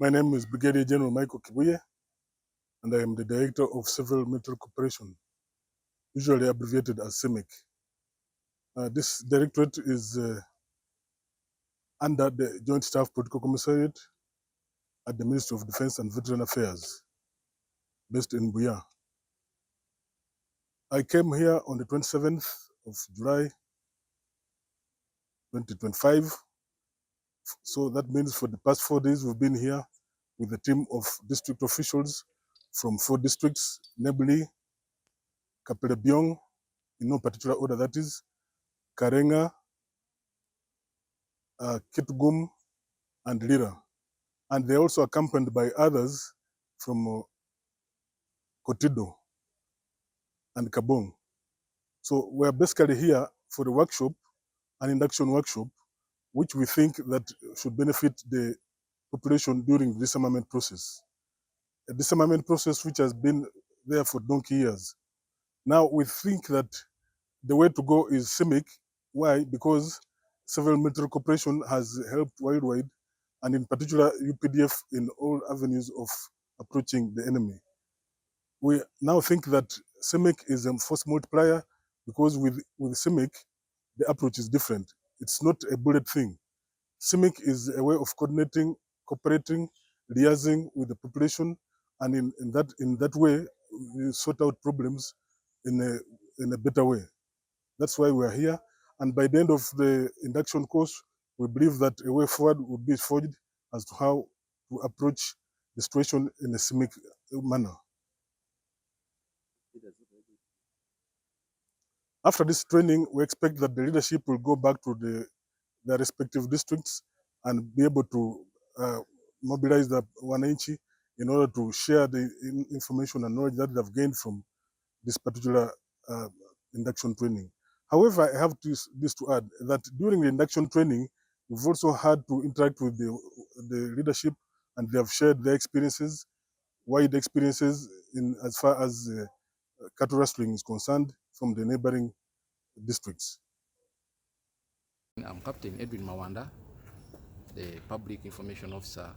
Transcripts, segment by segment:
My name is Brigadier General Michael Kibuye, and I am the Director of Civil Military Cooperation, usually abbreviated as CIMIC. This directorate is under the Joint Staff Protocol Commissariat at the Ministry of Defense and Veteran Affairs, based in Buya. I came here on the 27th of July, 2025. So that means for the past 4 days, we've been here with a team of district officials from 4 districts, namely Kapelebyong, in no particular order that is, Karenga, Kitgum, and Lira. And they're also accompanied by others from Kotido and Kabong. So we're basically here for a workshop, an induction workshop, which we think that should benefit the population during the disarmament process. A disarmament process which has been there for donkey years. Now we think that the way to go is CIMIC. Why? Because civil military cooperation has helped worldwide, and in particular UPDF in all avenues of approaching the enemy. We now think that CIMIC is a force multiplier because with CIMIC, the approach is different. It's not a bullet thing. CIMIC is a way of coordinating, cooperating, liaising with the population, and in that way, we sort out problems in a better way. That's why we are here. And by the end of the induction course, we believe that a way forward would be forged as to how to approach the situation in a CIMIC manner. After this training, we expect that the leadership will go back to their respective districts and be able to mobilize the wananchi in order to share the information and knowledge that they've gained from this particular induction training. However, I have this to add, that during the induction training, we've also had to interact with the leadership, and they have shared their experiences, wide experiences in as far as cattle rustling is concerned from the neighboring districts. I'm Captain Edwin Mawanda, the Public Information Officer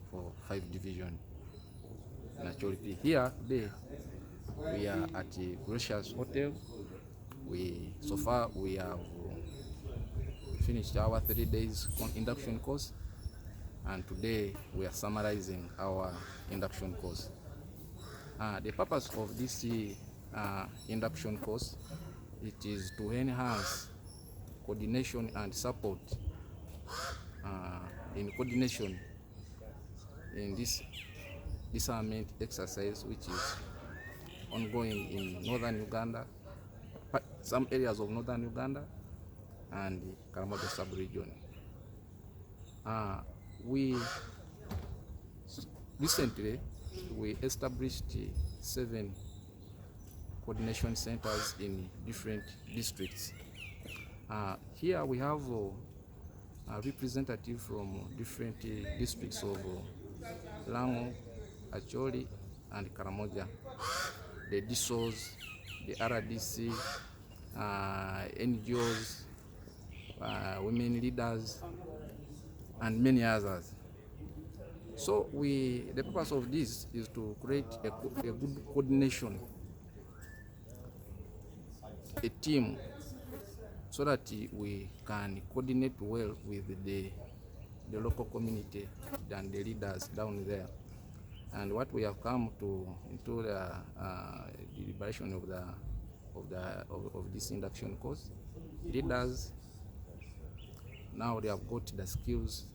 for 5 Division in Acholi. Here today, we are at the Gracious Hotel. So far we have finished our 3 days induction course, and today we are summarizing our induction course. The purpose of this induction course, it is to enhance coordination and support in coordination in this disarmament exercise, which is ongoing in northern Uganda, some areas of northern Uganda, and the Karamoja sub-region. Recently we established 7 coordination centers in different districts. Here we have a representative from different districts of Lango, Acholi, and Karamoja. The DSOs, the RDC, NGOs, women leaders, and many others. So the purpose of this is to create a good coordination, a team, so that we can coordinate well with the local community and the leaders down there. And what we have come into the deliberation of this induction course, leaders now they have got the skills,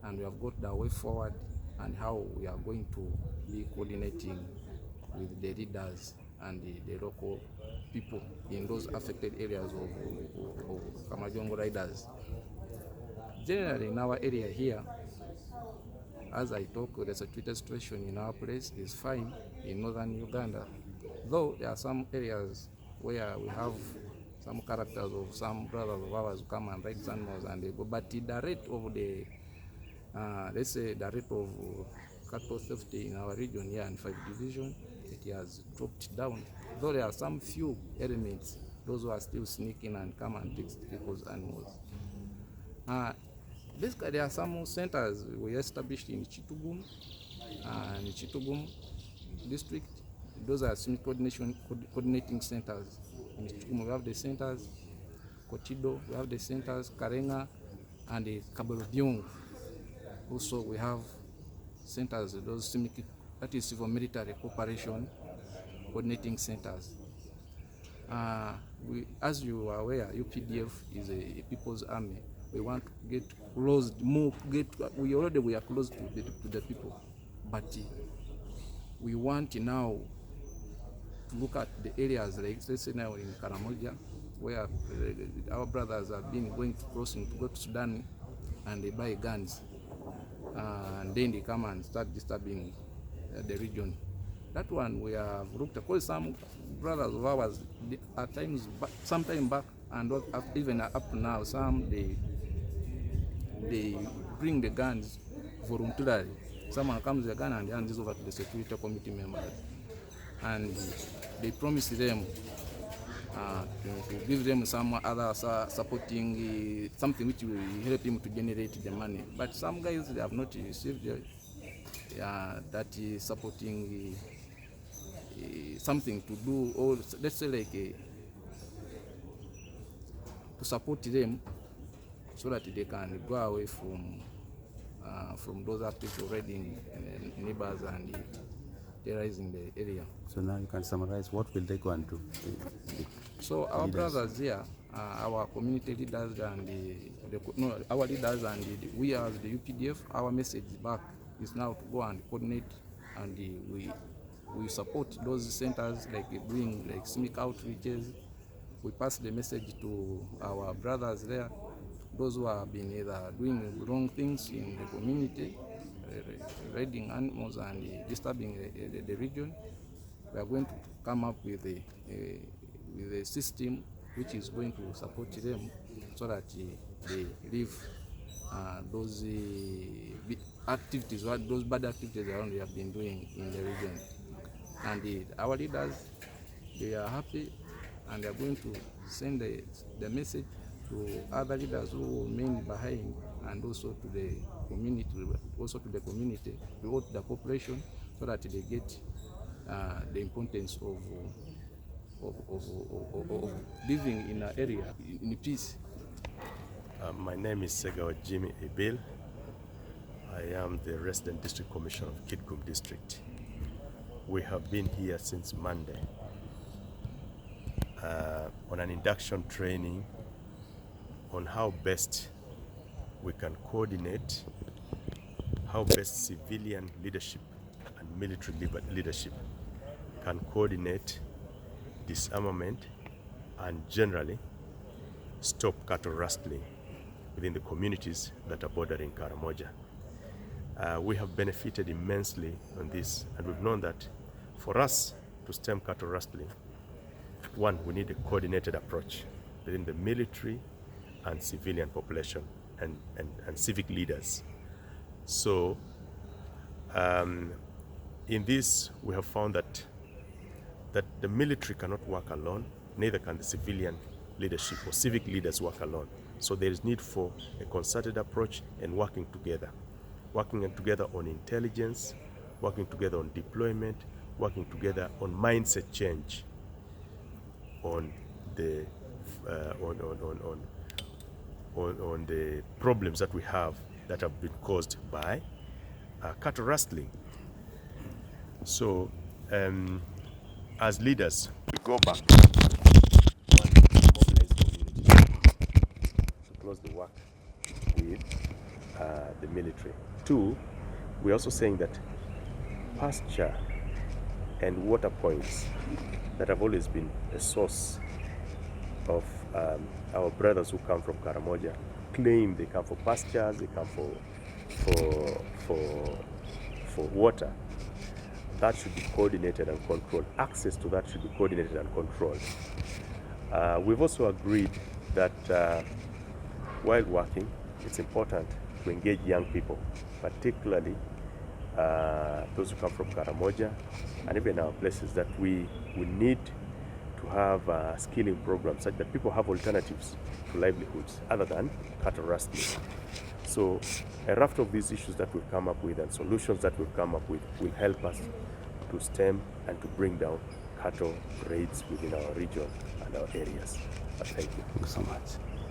and we have got the way forward, and how we are going to be coordinating with the leaders and the local people in those affected areas of Kamajongo riders. Generally in our area here, as I talk, the security situation in our place is fine in northern Uganda, though there are some areas where we have some characters of some brothers of ours who come and ride animals and they go, but the rate of the let's say the rate of cattle safety in our region here in 5 Division, it has dropped down, though there are some few elements, those who are still sneaking and come and take people's animals. Basically, there are some centers we established in Chitugum and Chitugum district. Those are coordinating centers. In Chitugum, we have the centers, Kotido, we have the centers, Karenga, and the Kabalobiong. Also, we have centers, those that is civil military cooperation coordinating centers. As you are aware, UPDF is a people's army. We want to get close, we are close to the people, but we want now to look at the areas like, let's say now in Karamoja, where our brothers have been crossing to go to Sudan, and they buy guns, and then they come and start disturbing the region. That one we have looked at, because some brothers of ours, at times, sometime back, and even up to now, some they bring the guns voluntarily. Someone comes with a gun and hands it over to the security committee members, and they promise them to give them some other supporting something which will help him to generate the money. But some guys, they have not received that is supporting something to do, or let's say like to support them so that they can go away from those activities already in neighbors and terrorizing the area. So now you can summarize, what will they go and do? So our brothers here, our community leaders and our leaders and we as the UPDF, our message back is now to go and coordinate, and we support those centers, like doing like civic outreaches. We pass the message to our brothers there, those who have been either doing wrong things in the community, raiding animals and disturbing the region. We are going to come up with a system which is going to support them so that they leave those activities, those bad activities around they have been doing in the region. And our leaders, they are happy, and they are going to send the message to other leaders who remain behind, and also to the community, to the population, so that they get the importance of living in an area in peace. My name is Segawa Jimmy Ebil. I am the resident district commissioner of Kitgum district. We have been here since Monday on an induction training on how best we can coordinate, how best civilian leadership and military leadership can coordinate disarmament and generally stop cattle rustling within the communities that are bordering Karamoja. We have benefited immensely on this, and we've known that for us to stem cattle rustling, one, we need a coordinated approach within the military and civilian population and civic leaders. So in this, we have found that the military cannot work alone, neither can the civilian leadership or civic leaders work alone. So there is need for a concerted approach and working together on intelligence, working together on deployment, working together on mindset change, on the on the problems that we have that have been caused by cattle rustling. So as leaders, we go back and mobilize communities to close the work with the military. Two, we're also saying that pasture and water points that have always been a source of our brothers who come from Karamoja claim they come for pastures, they come for water. That should be coordinated and controlled. Access to that should be coordinated and controlled. We've also agreed that while working, it's important to engage young people, particularly those who come from Karamoja and even our places, that we need to have skilling programs such that people have alternatives to livelihoods other than cattle rustling. So a raft of these issues that we've come up with and solutions that we've come up with will help us to stem and to bring down cattle raids within our region and our areas. Thank you. Thank you so much.